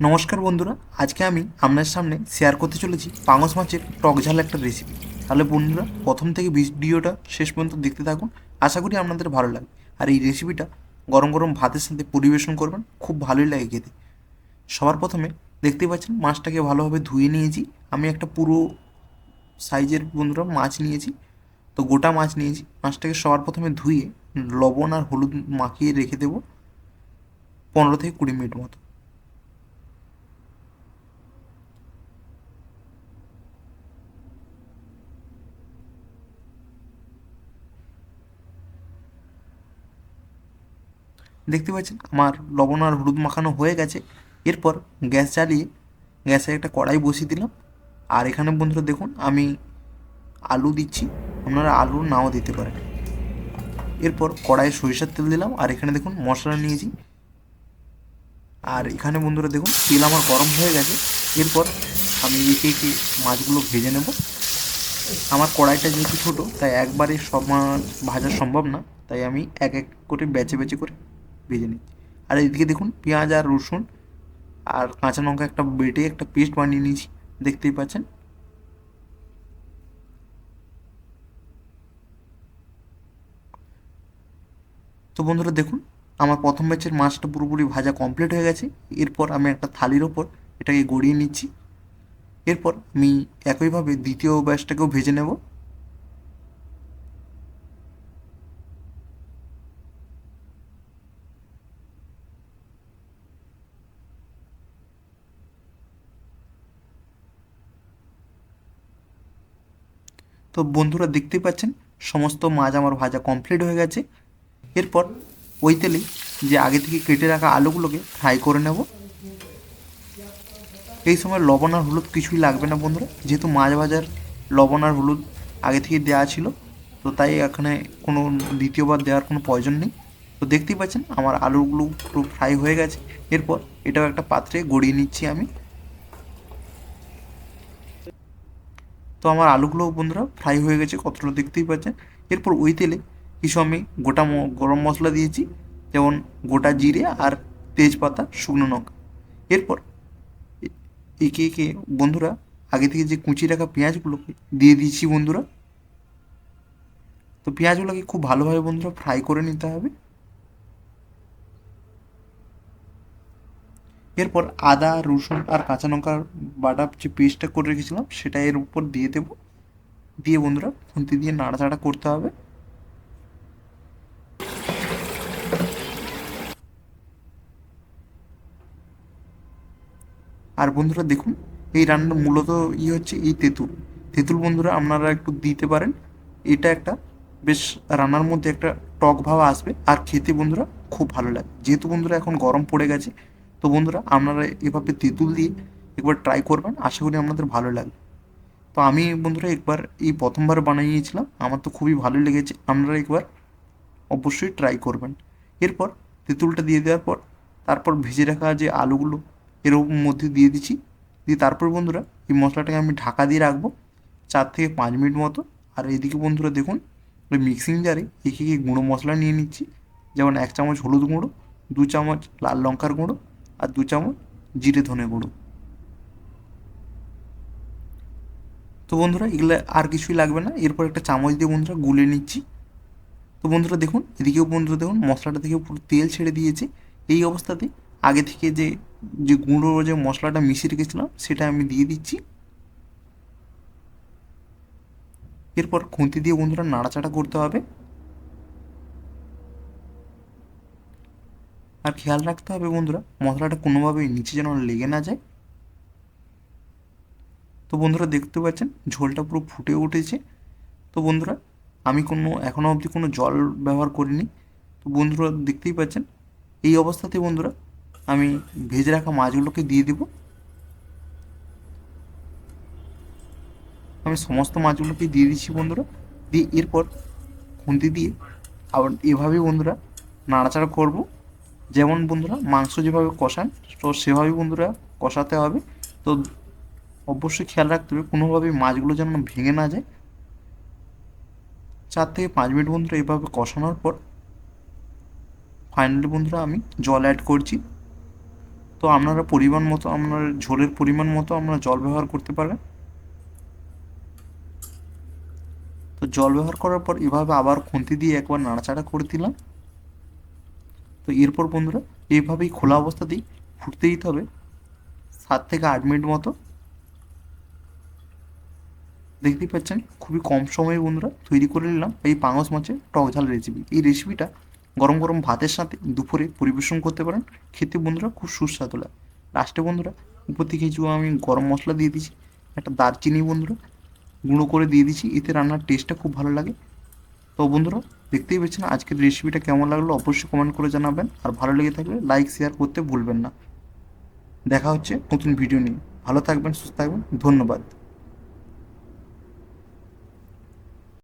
নমস্কার বন্ধুরা, আজকে আমি আপনার সামনে শেয়ার করতে চলেছি পাঙাশ মাছের টক ঝাল একটা রেসিপি। তাহলে বন্ধুরা প্রথম থেকে ভিডিওটা শেষ পর্যন্ত দেখতে থাকুন, আশা করি আপনাদের ভালো লাগবে। আর এই রেসিপিটা গরম গরম ভাতের সাথে পরিবেশন করবেন, খুব ভালোই লাগে খেতে। সবার প্রথমে দেখতেই পাচ্ছেন মাছটাকে ভালোভাবে ধুয়ে নিয়েছি। আমি একটা পুরো সাইজের বন্ধুরা মাছ নিয়েছি, তো গোটা মাছ নিয়েছি। মাছটাকে সবার প্রথমে ধুয়ে লবণ আর হলুদ মাখিয়ে রেখে দেবো 15 থেকে 20 মিনিট মতো। দেখতে পাচ্ছেন আমার লবণ আর হলুদ মাখানো হয়ে গেছে। এরপর গ্যাস জ্বালিয়ে গ্যাসে একটা কড়াই বসিয়ে দিলাম। আর এখানে বন্ধুরা দেখুন আমি আলু দিচ্ছি, আপনারা আলু নাও দিতে পারেন। এরপর কড়াইয়ে সরিষার তেল দিলাম, আর এখানে দেখুন মশলা নিয়েছি। আর এখানে বন্ধুরা দেখুন তেল আমার গরম হয়ে গেছে। এরপর আমি একে একে মাছগুলো ভেজে নেব। আমার কড়াইটা যেহেতু ছোটো, তাই একবারে সব মাছ ভাজা সম্ভব না, তাই আমি এক এক করে বেছে বেছে করে ভেজে নিচ্ছি। আর এদিকে দেখুন পেঁয়াজ আর রসুন আর কাঁচা লঙ্কা একটা বেটে একটা পেস্ট বানিয়ে নিয়েছি, দেখতেই পাচ্ছেন। তো বন্ধুরা দেখুন আমার প্রথম ব্যাচের মাছটা পুরোপুরি ভাজা কমপ্লিট হয়ে গেছে। এরপর আমি একটা থালির ওপর এটাকে গড়িয়ে নিচ্ছি। এরপর আমি একইভাবে দ্বিতীয় ব্যাচটাকেও ভেজে নেব। তো বন্ধুরা দেখতেই পাচ্ছেন সমস্ত মাছ আমার ভাজা কমপ্লিট হয়ে গেছে। এরপর ওই তেলে যে আগে থেকে কেটে রাখা আলুগুলোকে ফ্রাই করে নেব। এই সময় লবণ আর হলুদ কিছুই লাগবে না বন্ধুরা, যেহেতু মাছ ভাজার লবণ আর হলুদ আগে থেকে দেওয়া ছিল, তো তাই এখানে কোনো দ্বিতীয়বার দেওয়ার কোনো প্রয়োজন নেই। তো দেখতেই পাচ্ছেন আমার আলুগুলো পুরো ফ্রাই হয়ে গেছে। এরপর এটাও একটা পাত্রে গড়িয়ে নিচ্ছি আমি। তো আমার আলুগুলো বন্ধুরা ফ্রাই হয়ে গেছে কতটা, দেখতেই পাচ্ছেন। এরপর ওই তেলে কিছু আমি গোটা গরম মশলা দিয়েছি, যেমন গোটা জিরে আর তেজপাতা, শুকনো লঙ্কা। এরপর একে একে বন্ধুরা আগে থেকে যে কুচি রাখা পেঁয়াজগুলোকে দিয়ে দিয়েছি বন্ধুরা। তো পেঁয়াজগুলোকে খুব ভালোভাবে বন্ধুরা ফ্রাই করে নিতে হবে। এরপর আদা রসুন আর কাঁচা লঙ্কার বাটা যে পেস্টটা করে রেখেছিলাম সেটা এর উপর দিয়ে দেবো। দিয়ে বন্ধুরা খুন্তি দিয়ে নাড়াচাড়া করতে হবে। আর বন্ধুরা দেখুন এই রান্নার মূলত হচ্ছে এই তেঁতুল। তেঁতুল বন্ধুরা আপনারা একটু দিতে পারেন, এটা একটা বেশ রান্নার মধ্যে একটা টক ভাব আসবে, আর খেতে বন্ধুরা খুব ভালো লাগে। যেহেতু বন্ধুরা এখন গরম পড়ে গেছে, তো বন্ধুরা আপনারা এভাবে তেঁতুল দিয়ে একবার ট্রাই করবেন, আশা করি আপনাদের ভালো লাগবে। তো আমি বন্ধুরা একবার এই প্রথমবার বানিয়েছিলাম, আমার তো খুবই ভালো লেগেছে, আপনারা একবার অবশ্যই ট্রাই করবেন। এরপর তেঁতুলটা দিয়ে দেওয়ার পর তারপর ভেজে রাখা যে আলুগুলো এর মধ্যে দিয়ে দিচ্ছি। দিয়ে তারপর বন্ধুরা এই মশলাটাকে আমি ঢাকা দিয়ে রাখবো 4 থেকে 5 মিনিট মতো। আর এইদিকে বন্ধুরা দেখুন ওই মিক্সিং জারে একে একে গুঁড়ো মশলা নিয়ে নিচ্ছি, যেমন 1 চামচ হলুদ গুঁড়ো, 2 চামচ লাল লঙ্কার গুঁড়ো, আর 2 চামচ জিরে ধনে গুঁড়ো। তো বন্ধুরা এগুলো আর কিছুই লাগবে না। এরপর একটা চামচ দিয়ে বন্ধুরা গুলে নিচ্ছি। তো বন্ধুরা দেখুন এদিকেও বন্ধুরা দেখুন মশলাটা থেকে পুরো তেল ছেড়ে দিয়েছে। এই অবস্থাতে আগে থেকে যে যে গুঁড়ো যে মশলাটা মিশিয়ে রেখেছিলাম সেটা আমি দিয়ে দিচ্ছি। এরপর খুন্তি দিয়ে বন্ধুরা নাড়াচাড়া করতে হবে। আর খেয়াল রাখতে হবে বন্ধুরা মশলাটা কোনোভাবেই নিচে যেন লেগে না যায়। তো বন্ধুরা দেখতে পাচ্ছেন ঝোলটা পুরো ফুটে উঠেছে। তো বন্ধুরা আমি এখনও অবধি কোনো জল ব্যবহার করিনি। তো বন্ধুরা দেখতেই পাচ্ছেন এই অবস্থাতে বন্ধুরা আমি ভেজে রাখা মাছগুলোকে দিয়ে দেবো। আমি সমস্ত মাছগুলোকে দিয়ে দিচ্ছি বন্ধুরা। দিয়ে এরপর খুন্তি দিয়ে আবার এভাবেই বন্ধুরা নাড়াচাড়া করব, যেমন বন্ধুরা মাংস যেভাবে কষান তো সেভাবেই বন্ধুরা কষাতে হবে। তো অবশ্যই খেয়াল রাখতে হবে কোনোভাবেই মাছগুলো যেন ভেঙে না যায়। 4 থেকে 5 মিনিট বন্ধুরা এভাবে কষানোর পর ফাইনালি বন্ধুরা আমি জল অ্যাড করছি। তো আপনারা পরিমাণ মতো, আপনার ঝোলের পরিমাণ মতো আপনারা জল ব্যবহার করতে পারেন। তো জল ব্যবহার করার পর এভাবে আবার খুন্তি দিয়ে একবার নাড়াচাড়া করে দিলাম। তো এরপর বন্ধুরা এইভাবেই খোলা অবস্থাতেই ফুটতে দিতে হবে 7 থেকে 8 মিনিট মতো। দেখতেই পাচ্ছেন খুবই কম সময়ে বন্ধুরা তৈরি করে নিলাম এই পাঙাশ মাছের টক ঝাল রেসিপি। এই রেসিপিটা গরম গরম ভাতের সাথে দুপুরে পরিবেশন করতে পারেন। খেতে বন্ধুরা খুব সুস্বাদু লাগে। লাস্টে বন্ধুরা উপর থেকে কিছু আমি গরম মশলা দিয়ে দিচ্ছি, একটা দারচিনি বন্ধুরা গুঁড়ো করে দিয়ে দিচ্ছি, এতে রান্নার টেস্টটা খুব ভালো লাগে। তো বন্ধুরা দেখতেই পাচ্ছেন আজকের রেসিপিটা কেমন লাগলো অবশ্যই কমেন্ট করে জানাবেন, আর ভালো লেগে থাকলে লাইক শেয়ার করতে ভুলবেন না। দেখা হচ্ছে নতুন ভিডিও নিয়ে। ভালো থাকবেন, সুস্থ থাকবেন, ধন্যবাদ।